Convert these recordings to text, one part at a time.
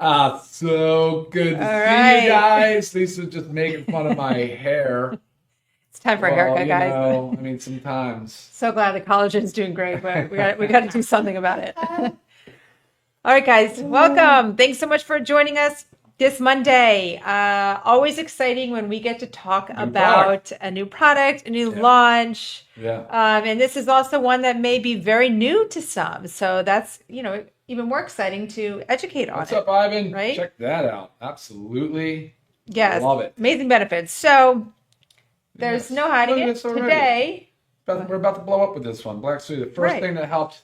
So good to All see you right. guys. Lisa's just making fun of my hair. It's time for a Well, haircut, guys. I mean, sometimes. So glad the collagen's doing great, but we got to do something about it. All right, guys, welcome. Thanks so much for joining us this Monday. Always exciting when we get to talk New about product. a new product, a new Yeah. launch. Yeah. And this is also one that may be very new to some. So that's, even more exciting to educate on What's it, up, Ivan? right? Check that out. Absolutely. Yes, Love it. amazing benefits. So there's Yes. no hiding Look at it. this already. Today, We're about to blow up with this one. Black Sea, the first right. thing that helped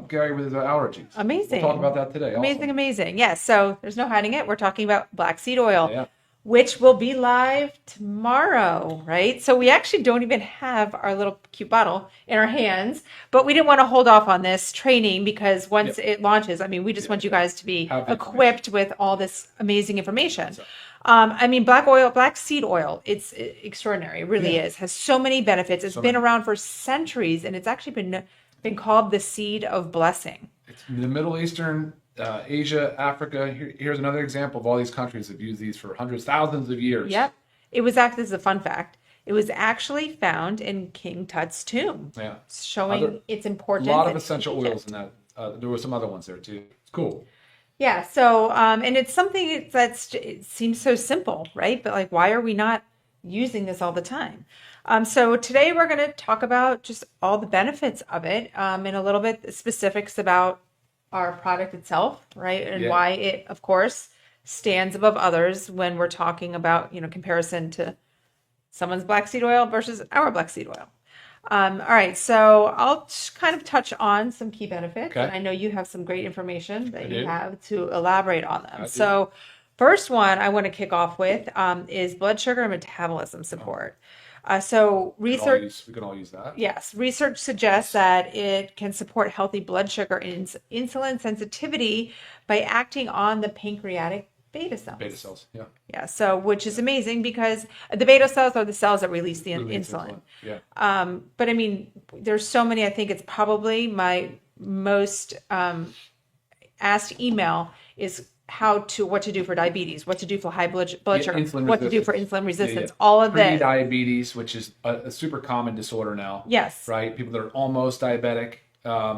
Gary with his allergies. Amazing. We'll talk about that today. Amazing, Awesome. amazing. Yes, so there's no hiding it. We're talking about black seed oil, Yeah. which will be live tomorrow, right? So we actually don't even have our little cute bottle in our hands, but we didn't want to hold off on this training because once it launches, I mean, we just want you guys to be Have the equipped with all this amazing information. So, I mean, black seed oil, it's extraordinary. It really Yeah. is. Has so many benefits. It's So been many. around for centuries, and it's actually been called the seed of blessing. It's the Middle Eastern, Asia, Africa. Here's another example of all these countries have used these for hundreds, thousands of years. Yep. It was actually, this is a fun fact. It was actually found in King Tut's tomb, Yeah. showing its A importance. lot of in essential Egypt. oils in that. There were some other ones there too. It's cool. Yeah. So, and it's something it seems so simple, right? But like, why are we not using this all the time? So today we're going to talk about just all the benefits of it, and a little bit specifics about our product itself, right? And Yeah. why it, of course, stands above others when we're talking about, comparison to someone's black seed oil versus our black seed oil. All right, so I'll kind of touch on some key benefits. Okay. And I know you have some great information that I you do. have to elaborate on them. I do. So, first one I want to kick off with is blood sugar and metabolism support. So, research. We can all use that. Yes, research suggests that it can support healthy blood sugar and insulin sensitivity by acting on the pancreatic beta cells. Beta cells. Yeah. Yeah, so which is amazing because the beta cells are the cells that release the Release insulin. Yeah. But I mean, there's so many. I think it's probably my most asked email is what to do for diabetes, what to do for high blood sugar, Insulin what to do for resistance. insulin resistance, Yeah. all of this. Pre-diabetes, which is a super common disorder now. Yes. Right. People that are almost diabetic,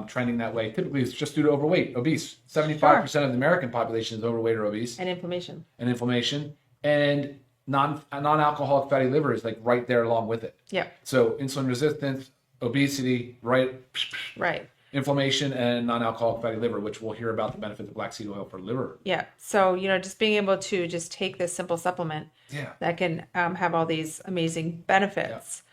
trending that way. Typically, it's just due to obese. 75% of the American population is overweight or obese. And inflammation. And inflammation. And non-alcoholic fatty liver is like right there along with it. Yeah. So insulin resistance, obesity, right? Right. Inflammation and non-alcoholic fatty liver, which we'll hear about the benefit of black seed oil for liver. Yeah. So, just being able to just take this simple supplement Yeah. that can have all these amazing benefits.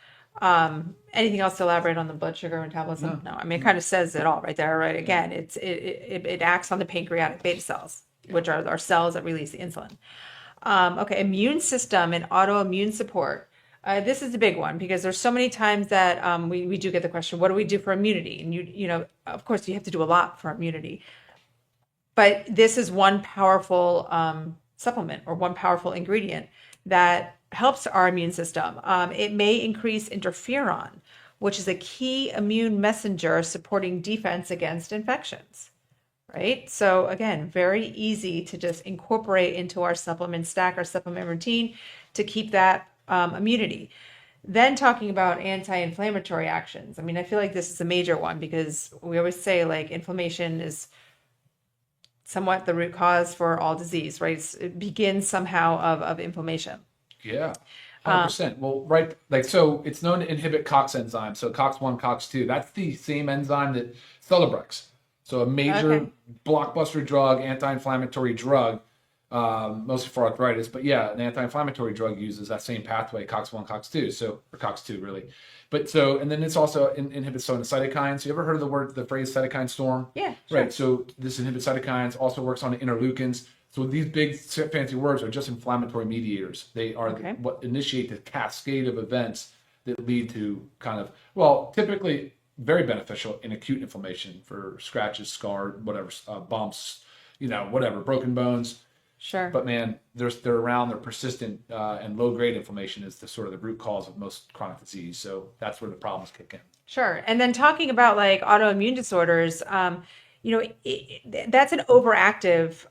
Anything else to elaborate on the blood sugar metabolism? No. I mean, it kind of says it all right there, right? Again, it acts on the pancreatic beta cells, which are our cells that release the insulin. Okay, immune system and autoimmune support. This is a big one because there's so many times that we do get the question, what do we do for immunity? And of course, you have to do a lot for immunity. But this is one powerful supplement or one powerful ingredient that helps our immune system. It may increase interferon, which is a key immune messenger supporting defense against infections. Right? So again, very easy to just incorporate into our supplement stack, our supplement routine to keep that immunity. Then talking about anti-inflammatory actions. I mean, I feel like this is a major one because we always say like inflammation is somewhat the root cause for all disease, right? It begins somehow of inflammation. Yeah. 100%. Well, right. Like, so it's known to inhibit COX enzyme. So COX-1, COX-2, that's the same enzyme that Celebrex. So a major blockbuster drug, anti-inflammatory drug, mostly for arthritis. But yeah, an anti-inflammatory drug uses that same pathway, COX-1, COX-2, or COX-2 really. But so, and then it's also inhibits some of the cytokines. You ever heard of the phrase cytokine storm? Yeah, sure. Right. So this inhibits cytokines, also works on the interleukins. So these big fancy words are just inflammatory mediators. They are what initiate the cascade of events that lead to typically very beneficial in acute inflammation for scratches, scarred, whatever, bumps, whatever, broken bones. Sure. But man, they're around, they're persistent, and low grade inflammation is the sort of the root cause of most chronic disease. So that's where the problems kick in. Sure. And then talking about like autoimmune disorders, that's an overactive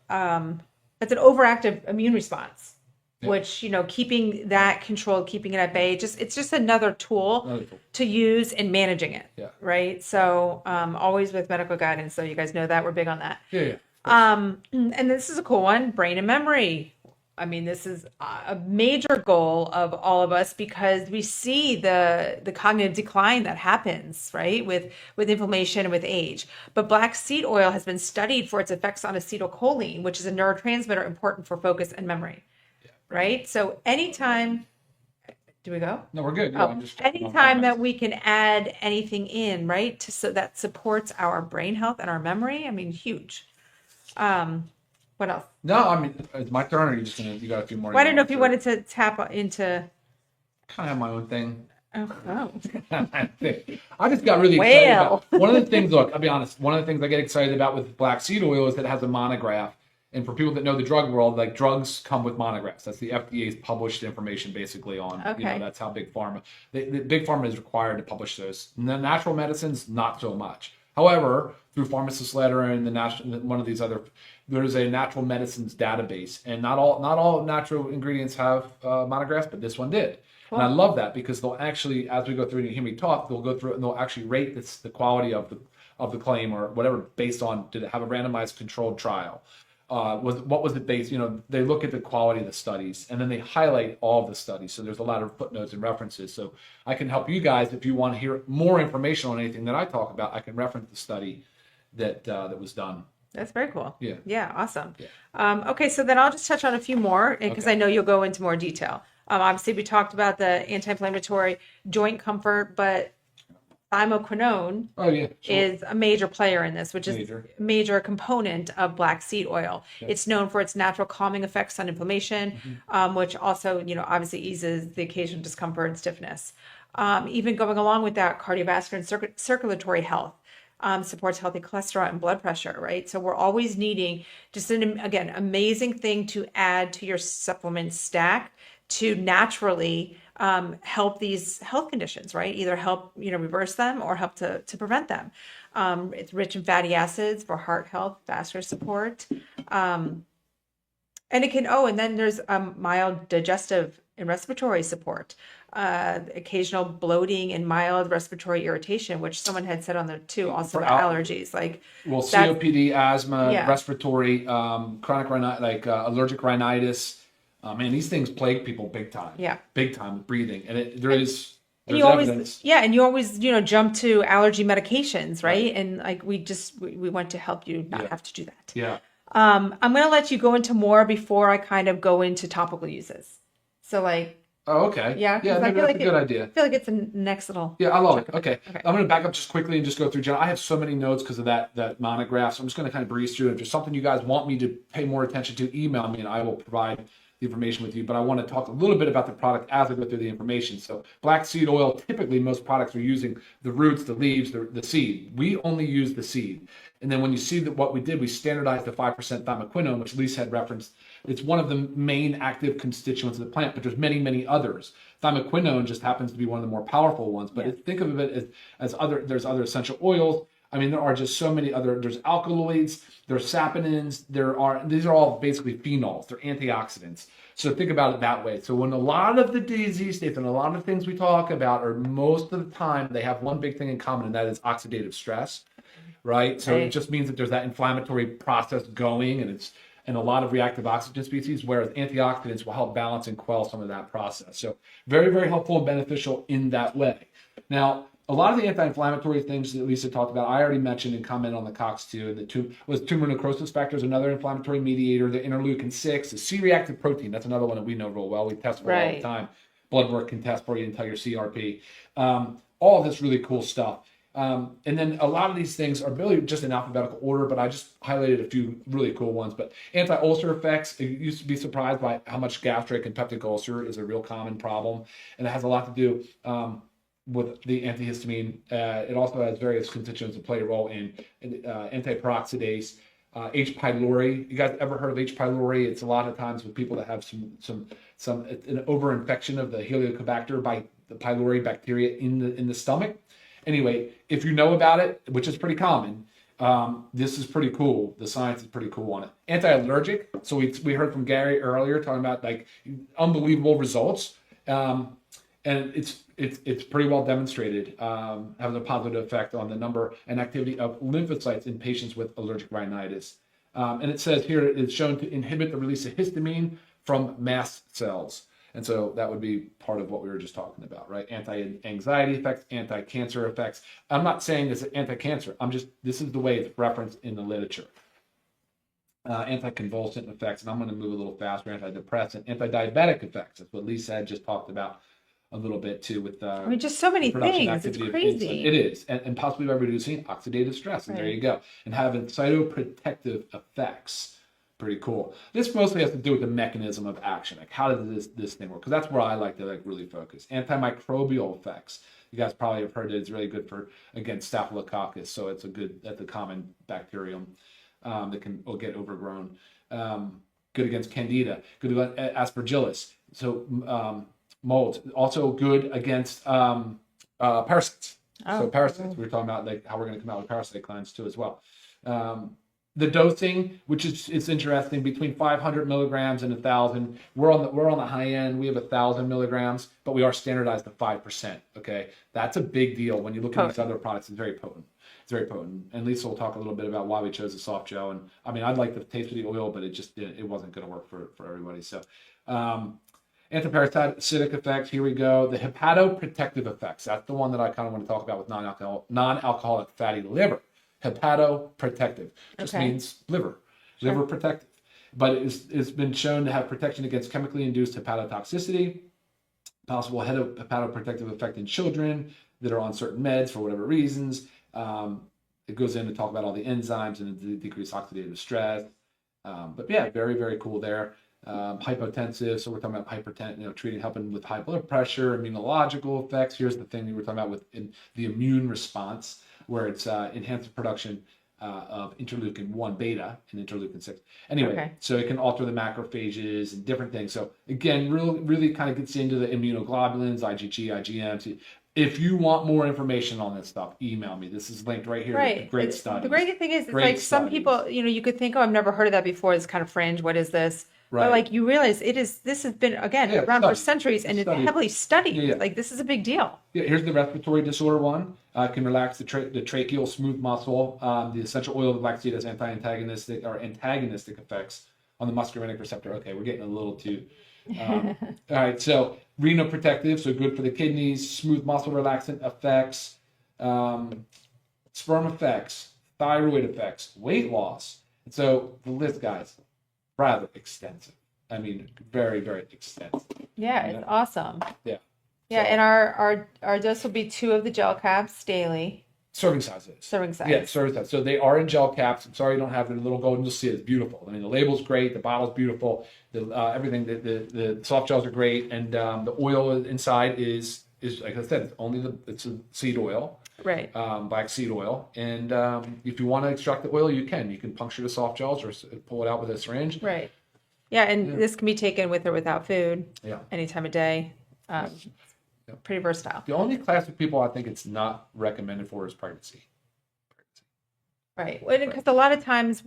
immune response, which, keeping that controlled, keeping it at bay, it's just another tool to use in managing it. Yeah. Right. So, always with medical guidance. So you guys know that we're big on that. Yeah. And this is a cool one, brain and memory. I mean, this is a major goal of all of us because we see the cognitive decline that happens, right, with inflammation and with age. But black seed oil has been studied for its effects on acetylcholine, which is a neurotransmitter important for focus and memory, right? So anytime, do we go? No, we're good. Oh, I'm just anytime that we can add anything in, right, so that supports our brain health and our memory, I mean, huge. What else? No, I mean, it's my turn, or you got a few more? Well, I don't know if you wanted to tap into. Kind of have my own thing. Oh. I just got really excited about one of the things. Look, I'll be honest. One of the things I get excited about with black seed oil is that it has a monograph. And for people that know the drug world, like drugs come with monographs. That's the FDA's published information basically on. Okay. That's how big pharma. The big pharma is required to publish those. And the natural medicines, not so much. However, through Pharmacist Letter and one of these other, there's a natural medicines database, and not all natural ingredients have monographs, but this one did. Cool. And I love that because they'll actually, as we go through and you hear me talk, they'll go through it and they'll actually rate the quality of the claim or whatever based on, did it have a randomized controlled trial? What was it based? They look at the quality of the studies and then they highlight all of the studies. So there's a lot of footnotes and references. So I can help you guys if you want to hear more information on anything that I talk about. I can reference the study that was done. That's very cool. Yeah. Yeah. Awesome. Yeah. Okay. So then I'll just touch on a few more because I know you'll go into more detail. Obviously, we talked about the anti-inflammatory, joint comfort, but thymoquinone is a major player in this, which is a major component of black seed oil. Yeah. It's known for its natural calming effects on inflammation, which also, obviously eases the occasional discomfort and stiffness. Even going along with that, cardiovascular and circulatory health. Supports healthy cholesterol and blood pressure, right? So we're always needing just again, amazing thing to add to your supplement stack to naturally help these health conditions, right? Either help, reverse them or help to prevent them. It's rich in fatty acids for heart health, vascular support. And it can, and then there's mild digestive and respiratory support, occasional bloating and mild respiratory irritation, which someone had said on there too, also about allergies, like COPD, asthma, respiratory, chronic allergic rhinitis. Man, these things plague people big time. Yeah, big time with breathing, and there's evidence. And you always jump to allergy medications, right? And like we want to help you not have to do that. Yeah. I'm going to let you go into more before I kind of go into topical uses. So like. Oh, okay. Yeah. Yeah, maybe that's a good idea. I feel like it's a next little. Yeah, I love it. Okay. I'm going to back up just quickly and just go through. I have so many notes because of that monograph. So I'm just going to kind of breeze through. If there's something you guys want me to pay more attention to, email me and I will provide the information with you. But I want to talk a little bit about the product as I go through the information. So black seed oil, typically most products are using the roots, the leaves, the seed. We only use the seed. And then when you see that what we did, we standardized the 5% thymoquinone, which Lisa had referenced. It's one of the main active constituents of the plant, but there's many, many others. Thymoquinone just happens to be one of the more powerful ones. But think of it as there's other essential oils. I mean, there are just so many there's alkaloids, there's saponins, these are all basically phenols, they're antioxidants. So think about it that way. So when a lot of the disease states and a lot of things we talk about are most of the time, they have one big thing in common, and that is oxidative stress, right? So it just means that there's that inflammatory process going, and a lot of reactive oxygen species, whereas antioxidants will help balance and quell some of that process. So very, very helpful and beneficial in that way. Now, a lot of the anti-inflammatory things that Lisa talked about, I already mentioned and commented on the COX-2. Tumor necrosis factor is another inflammatory mediator. The interleukin-6, the C-reactive protein, that's another one that we know real well. We test for it all the time. Blood work can test for you and tell your CRP. All of this really cool stuff. And then a lot of these things are really just in alphabetical order, but I just highlighted a few really cool ones. But anti-ulcer effects, you used to be surprised by how much gastric and peptic ulcer is a real common problem. And it has a lot to do with the antihistamine. It also has various constituents that play a role in antiperoxidase. H. pylori. You guys ever heard of H. pylori? It's a lot of times with people that have some an overinfection of the Helicobacter by the pylori bacteria in the stomach. Anyway, if you know about it, which is pretty common, This is pretty cool. The science is pretty cool on it. Anti-allergic. So we heard from Gary earlier talking about like unbelievable results, and it's pretty well demonstrated, having a positive effect on the number and activity of lymphocytes in patients with allergic rhinitis. And it says here it's shown to inhibit the release of histamine from mast cells. And so that would be part of what we were just talking about, right? Anti-anxiety effects, anti-cancer effects. I'm not saying this is anti-cancer. This is the way it's referenced in the literature. Anti-convulsant effects, and I'm going to move a little faster. Antidepressant, anti-diabetic effects. That's what Lisa had just talked about a little bit too with I mean, just so many things. It's crazy. It is, and possibly by reducing oxidative stress. And there you go. And having cytoprotective effects. Pretty cool. This mostly has to do with the mechanism of action. Like how does this thing work? Because that's where I like to really focus. Antimicrobial effects. You guys probably have heard that it's really good for against staphylococcus. So that's a common bacterium that will get overgrown. Good against candida. Good against aspergillus. So mold. Also good against parasites. So parasites. We were talking about like how we're going to come out with parasite glands too as well. The dosing, which is it's interesting, between 500 milligrams and 1,000. We're on the high end. We have 1,000 milligrams, but we are standardized at 5%. Okay, that's a big deal when you look at these other products. It's very potent. It's very potent. And Lisa will talk a little bit about why we chose the soft gel. And I mean, I'd like the taste of the oil, but it wasn't going to work for everybody. So, antiparasitic effects. Here we go. The hepatoprotective effects. That's the one that I kind of want to talk about with non-alcoholic fatty liver. Hepatoprotective just means liver protective, but it's been shown to have protection against chemically induced hepatotoxicity, possible hepatoprotective effect in children that are on certain meds for whatever reasons. It goes in to talk about all the enzymes and the decreased oxidative stress. But yeah, very, very cool there. Hypotensive, so we're talking about hypertension, helping with high blood pressure, immunological effects. Here's the thing that we're talking about with the immune response, where it's enhanced the production of interleukin-1 beta and interleukin-6. Anyway, so it can alter the macrophages and different things. So again, really kind of gets into the immunoglobulins, IgG, IgM. So if you want more information on this stuff, email me. This is linked right here. Right. Great study. The great thing is, it's like some people, you could think, oh, I've never heard of that before. It's kind of fringe. What is this? Right. But like you realize this has been, again, around for centuries and it's heavily studied. Yeah. Like this is a big deal. Yeah, here's the respiratory disorder one. Can relax the tracheal smooth muscle. The essential oil of black seed has antagonistic effects on the muscarinic receptor. Okay, we're getting a little too. All right, so renoprotective, so good for the kidneys. Smooth muscle relaxant effects. Sperm effects, thyroid effects, weight loss. And so the list, guys, rather extensive. I mean, very, very extensive. Yeah, it's awesome. Yeah. Yeah, and our dose will be 2 of the gel caps daily. Serving sizes. Serving size. Yeah, serving size. So they are in gel caps. I'm sorry you don't have the little golden. You'll see it's beautiful. I mean, the label's great. The bottle's beautiful. Everything. The soft gels are great, and the oil inside is like I said, it's a seed oil. Right. Black seed oil. And if you want to extract the oil, you can. You can puncture the soft gels or pull it out with a syringe. Right. Yeah, and this can be taken with or without food. Yeah. Any time of day. Pretty versatile. The only class of people I think it's not recommended for is pregnancy. Right. Because a lot of times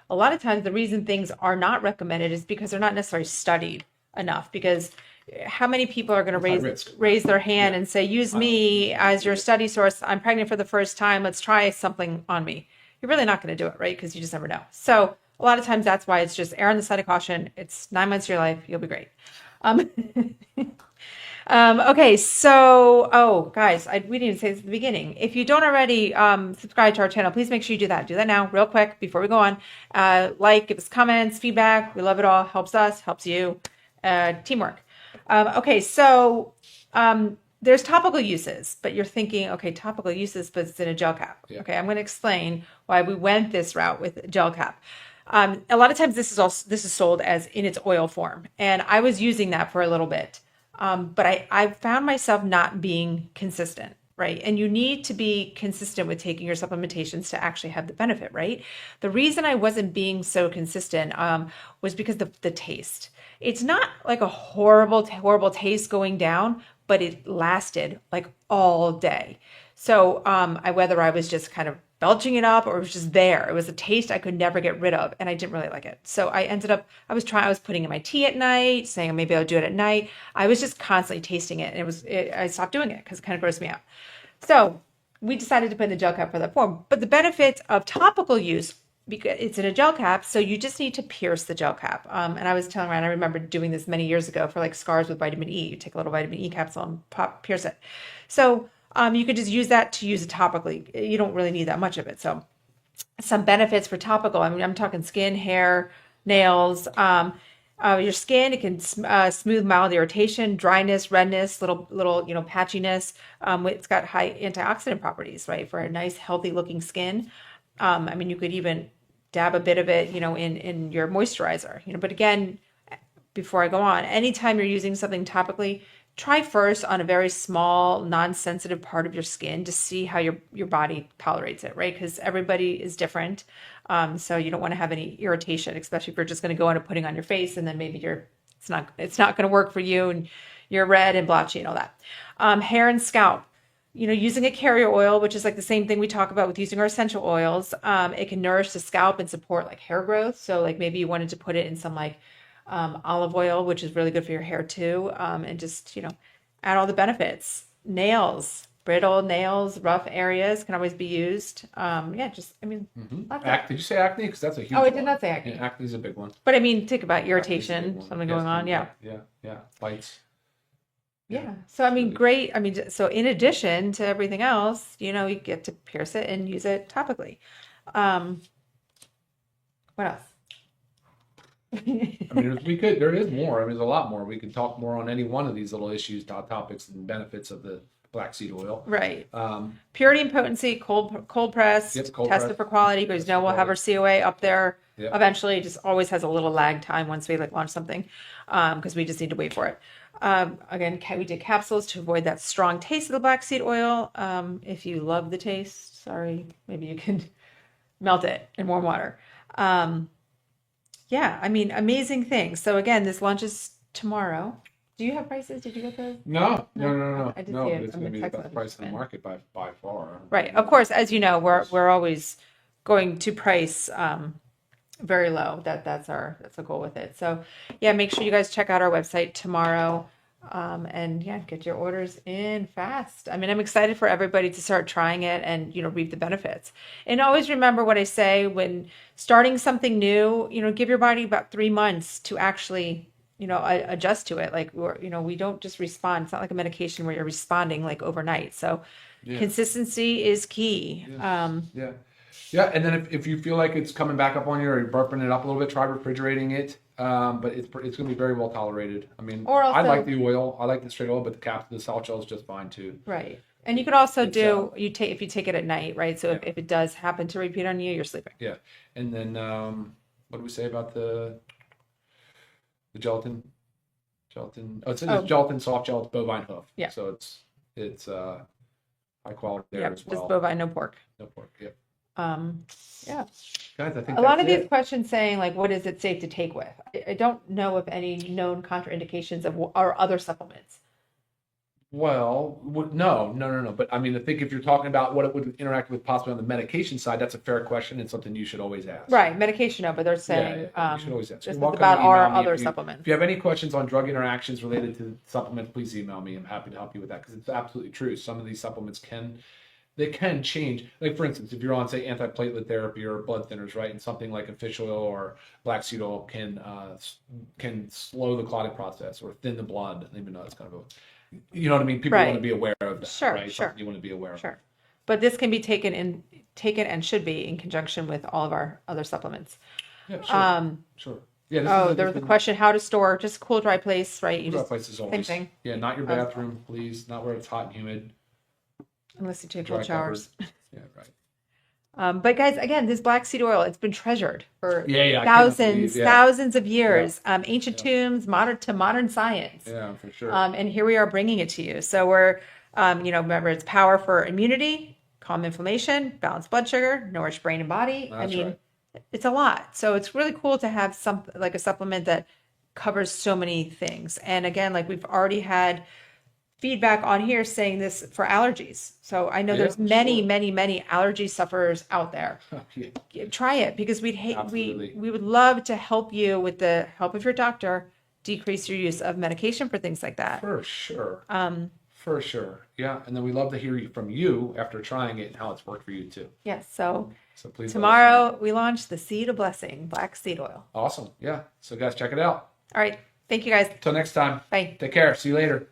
the reason things are not recommended is because they're not necessarily studied enough. Because how many people are going to raise their hand and say, use me as your study source? I'm pregnant for the first time. Let's try something on me. You're really not going to do it, right? Because you just never know. So a lot of times that's why it's just err on the side of caution. It's 9 months of your life. You'll be great. Okay, so, guys, we didn't even say this at the beginning. If you don't already subscribe to our channel, please make sure you do that. Do that now, real quick, before we go on. Give us comments, feedback. We love it all. Helps us, helps you. Teamwork. Okay, so there's topical uses, but you're thinking, okay, topical uses, but it's in a gel cap. Yeah. Okay, I'm going to explain why we went this route with gel cap. A lot of times this is sold as in its oil form, and I was using that for a little bit. But I found myself not being consistent, right? And you need to be consistent with taking your supplementations to actually have the benefit, right? The reason I wasn't being so consistent was because the taste. It's not like a horrible taste going down, but it lasted like all day. So whether I was just kind of belching it up or it was just there. It was a taste I could never get rid of and I didn't really like it. So I was putting in my tea at night, saying maybe I'll do it at night. I was just constantly tasting it and I stopped doing it because it kind of grossed me out. So we decided to put in the gel cap for that form. But the benefits of topical use, because it's in a gel cap, so you just need to pierce the gel cap. And I was telling Ryan, I remember doing this many years ago for like scars with vitamin E. You take a little vitamin E capsule and pierce it. So you could just use that to use it topically. You don't really need that much of it. So some benefits for topical. I mean, I'm talking skin, hair, nails, your skin. It can smooth mild irritation, dryness, redness, little patchiness. It's got high antioxidant properties, right, for a nice, healthy looking skin. I mean, you could even dab a bit of it, in your moisturizer. But again, before I go on, anytime you're using something topically, try first on a very small, non-sensitive part of your skin to see how your body tolerates it, right? Because everybody is different. So you don't want to have any irritation, especially if you're just going to go on and putting on your face and then maybe it's not going to work for you and you're red and blotchy and all that. Hair and scalp. Using a carrier oil, which is like the same thing we talk about with using our essential oils, it can nourish the scalp and support like hair growth. So like maybe you wanted to put it in some like olive oil, which is really good for your hair too. And just, add all the benefits. Nails, brittle nails, rough areas can always be used. Lots of- Did you say acne? Because that's a huge Oh, I did one. not say acne. Yeah, acne is a big one. But I mean, think about Acne's a big irritation, one. something Yes, going on. Yeah. Yeah. Bites. Yeah. So, I mean, great. I mean, so in addition to everything else, you get to pierce it and use it topically. What else? I mean, there is more. I mean, there's a lot more. We could talk more on any one of these little issues, topics, and benefits of the black seed oil. Right. Purity and potency, cold pressed, tested for quality, because we'll have our COA up there eventually. It just always has a little lag time once we launch something, because we just need to wait for it. Again, we did capsules to avoid that strong taste of the black seed oil. If you love the taste, sorry, maybe you can melt it in warm water. Yeah, I mean, amazing things. So again, this launches tomorrow. Do you have prices? Did you get those? No. I did No, see but it it's on going the to be the text best message price in the bin. market by far. Right. Of course, as you know, we're always going to price very low. That's the goal with it. So yeah, make sure you guys check out our website tomorrow. And yeah, get your orders in fast. I mean, I'm excited for everybody to start trying it and, reap the benefits. And always remember what I say when starting something new, give your body about 3 months to actually, adjust to it. Like, we don't just respond. It's not like a medication where you're responding like overnight. So consistency is key. Yeah. And then if you feel like it's coming back up on you or you're burping it up a little bit, try refrigerating it. But it's going to be very well tolerated. I mean, I like the oil. I like the straight oil, but the salt gel is just fine too. Right. And you could also if you take it at night, right? So if it does happen to repeat on you, you're sleeping. Yeah. And then what do we say about the gelatin? Gelatin. Oh, it's gelatin soft gel. It's bovine hoof. Yeah. So it's high quality there as well. Just bovine, no pork. No pork. Yep. Yeah. Guys, I think a lot of these questions saying like, what is it safe to take with? I don't know of any known contraindications of our other supplements. Well, no. But I mean, I think if you're talking about what it would interact with possibly on the medication side, that's a fair question and something you should always ask. Right, medication, no, but they're saying you should always ask. this is about our other supplements. If you have any questions on drug interactions related to supplements, please email me. I'm happy to help you with that because it's absolutely true. Some of these supplements can change. Like for instance, if you're on say antiplatelet therapy or blood thinners, right, and something like a fish oil or black seed oil can slow the clotting process or thin the blood, even though it's kind of what I mean. People want to be aware of that, right? Sure. Something you want to be aware of. Sure. But this can be taken and should be in conjunction with all of our other supplements. Yeah, sure. Sure. Yeah. There was a question: how to store just cool, dry place, right? Cool, dry place is always same thing. Yeah, not your bathroom, please. Not where it's hot and humid. Unless you take cold showers. Yeah, right. But guys, again, this black seed oil, it's been treasured for thousands of years. Ancient tombs, modern science. Yeah, for sure. And here we are bringing it to you. So we're, remember, it's power for immunity, calm inflammation, balanced blood sugar, nourish brain and body. Right. It's a lot. So it's really cool to have something like a supplement that covers so many things. And again, like we've already had feedback on here saying this for allergies. So I know there's many allergy sufferers out there. Yeah. Try it, because Absolutely. we would love to help you with the help of your doctor decrease your use of medication for things like that. For sure. For sure. Yeah. And then we love to hear from you after trying it and how it's worked for you too. Yes. So So please. tomorrow we launch the Seed of Blessing black seed oil. Awesome. Yeah. So guys, check it out. All right. Thank you guys. Till next time. Bye. Take care. See you later.